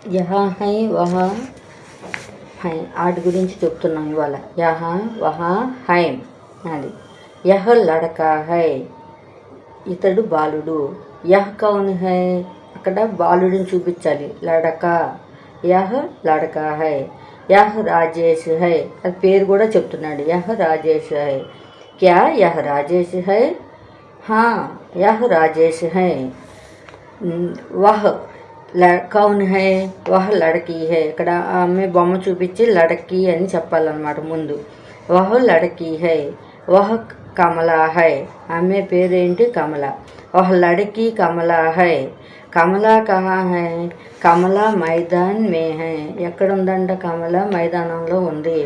యహా high వహా high వాటి గురించి చెప్తున్నాం ఇవాళ. యహా వహా హైం అది. యహ లడకా హై, ఇతడు బాలుడు. యహ్ కౌన్ హై, అక్కడ బాలుడిని చూపించాలి. లడకా, యహ లడకా హై. యహ్ రాజేష్ హై, అది పేరు కూడా చెప్తున్నాడు. Yeah Rajesh high. క్యా యహ్ రాజేష్ హై? హా యహ్ రాజేష్ హై. వహ్ కౌన్ హై? వహ్ లడకీ హై. ఇక్కడ ఆమె బొమ్మ చూపించి లడకీ అని చెప్పాలన్నమాట ముందు. వహ్ లడకీ హై. వహ్ కమలా హై, ఆమె పేరేంటి? కమల. వహ్ లడకీ కమలా హై. కమలా కహా హై? కమల మైదాన్ మే హై, ఎక్కడుందంట? కమల మైదానంలో ఉంది.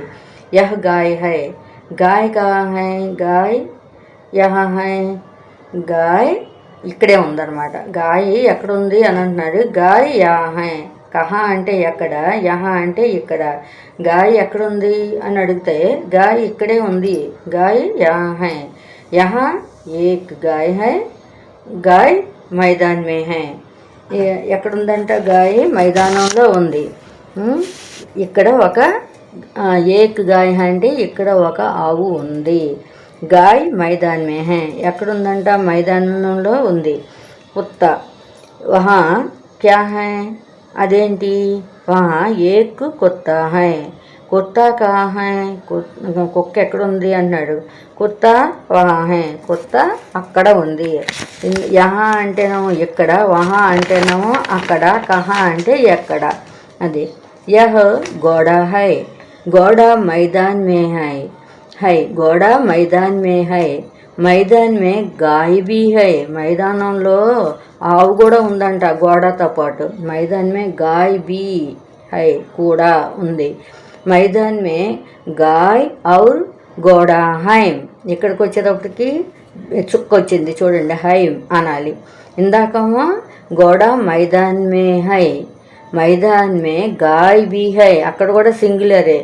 యహ్ గాయ్ హై. గాయ్ కహా హై? గాయ్ యహా హై. గాయ్ ఇక్కడే ఉందన్నమాట. గాయ ఎక్కడుంది అని అంటున్నాడు. గాయ్ యా హై. కహా అంటే ఎక్కడ, యహా అంటే ఇక్కడ. గాయ ఎక్కడుంది అని అడిగితే గాయ ఇక్కడే ఉంది. గాయ్ యా హై. యహా ఏక్ గాయ్ హై. గాయ్ మైదాన్ మే హై. ఎక్కడుందంట? గాయ మైదానంలో ఉంది. ఇక్కడ ఒక ఏక్ గాయ్ హై అంటే ఇక్కడ ఒక ఆవు ఉంది. గాయ్ మైదాన్ మే హై, ఎక్కడుందంట? మైదానంలో ఉంది. కుత్తా వహా క్యా హై? అదేంటి? వహా ఏక్ కుత్తా హై. కుత్తా కహా హై? కుక్క ఎక్కడుంది అన్నాడు. కుత్తా వహా హై, కుత్త అక్కడ ఉంది. యహా అంటేనేమో ఇక్కడ, వహా అంటేనేమో అక్కడ, కహా అంటే ఎక్కడ. అది. యహ్ గోడా హై. గోడా మైదాన్ మే హై. హై గోడా మైదాన్ మే హై. మైదాన్ మే గాయ బీ హై, మైదానంలో ఆవు కూడా ఉందంట గోడతో పాటు. మైదాన్ మే గాయ బీ హై, కూడా ఉంది. మైదాన్ మే గాయ్ ఔర్ గోడా హైం. ఇక్కడికి వచ్చేటప్పటికి చుక్క వచ్చింది చూడండి, హైం అనాలి. ఇందాకమో గోడా మైదాన్ మే హై. మైదాన్ మే గాయ్ బీ హై, అక్కడ కూడా సింగులరే.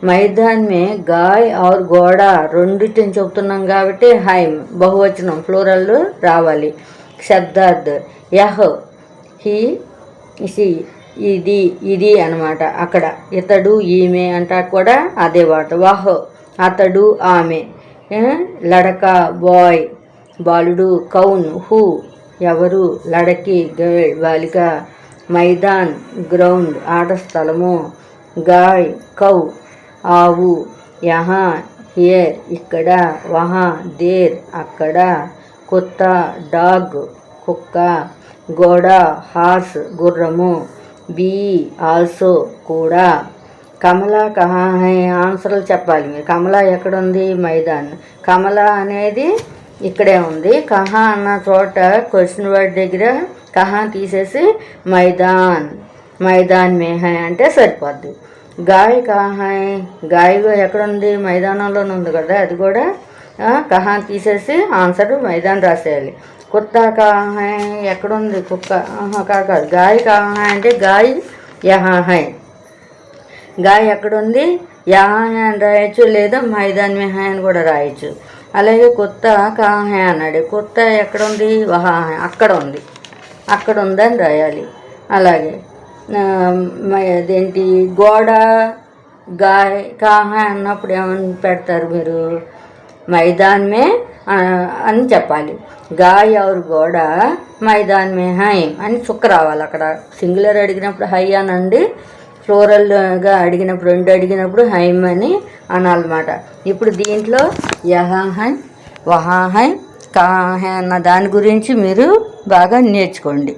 మైదాన్ మే గాయ్ ఔర్ గోడా రెండింటిని చెప్తున్నాం కాబట్టి హైం బహువచనం ఫ్లోరల్ రావాలి. శబ్దార్థ్ యహ్ హీ సి, ఇది ఇది అనమాట. అక్కడ ఇతడు ఈమె అంటా కూడా అదే వాట. వహ్ అతడు ఆమె. లడకా బాయ్ బాలుడు. కౌన్ హూ ఎవరు. లడకి గర్ల్ బాలిక. మైదాన్ గ్రౌండ్ ఆట స్థలము. గాయ్ కౌ ఆవు. యహా హియర్ ఇక్కడ. వహా దేర్ అక్కడ. కుత్తా డాగ్ కుక్క. గోడా హార్స్ గుర్రము. బీ ఆల్సో కూడా. కమల కహా హై? ఆన్సర్లు చెప్పాలి మీరు. కమల ఎక్కడుంది? మైదాన్. కమల అనేది ఇక్కడే ఉంది. కహా అన్న చోట క్వశ్చన్ వర్డ్ దగ్గర కహా తీసేసి మైదాన్, మైదాన్ మే హై అంటే సరిపోద్ది. గాయ్ కహా హై? గాయ ఎక్కడుంది? మైదానంలోనే ఉంది కదా, అది కూడా కహా తీసేసి ఆన్సర్ మైదాన్ రాసేయాలి. కుత్తా కహా హై? ఎక్కడుంది కుక్క? కాదు. గాయ్ కహా హై అంటే గాయ్ యహా హై. గాయ ఎక్కడుంది? యహా హై అని రాయొచ్చు, లేదా మైదాన్ మే హై అని కూడా రాయొచ్చు. అలాగే కుత్తా కహా హై అన్నాడు. కుత్త ఎక్కడుంది? వహా హై అక్కడ ఉంది, అక్కడ ఉందని రాయాలి. అలాగే అదేంటి గోడ గాయ్ కహా అన్నప్పుడు ఏమని పెడతారు మీరు? మైదాన్ మే అని చెప్పాలి. గాయ్ ఔర్ గోడ మైదాన్ మే హై అని చుక్క రావాలి. అక్కడ సింగులర్ అడిగినప్పుడు హై అనండి, ఫ్లోరల్గా అడిగినప్పుడు రెండు అడిగినప్పుడు హైమ్ అని అనాలన్నమాట. ఇప్పుడు దీంట్లో యహా హై వహా హై కహా హై అన్న దాని గురించి మీరు బాగా నేర్చుకోండి.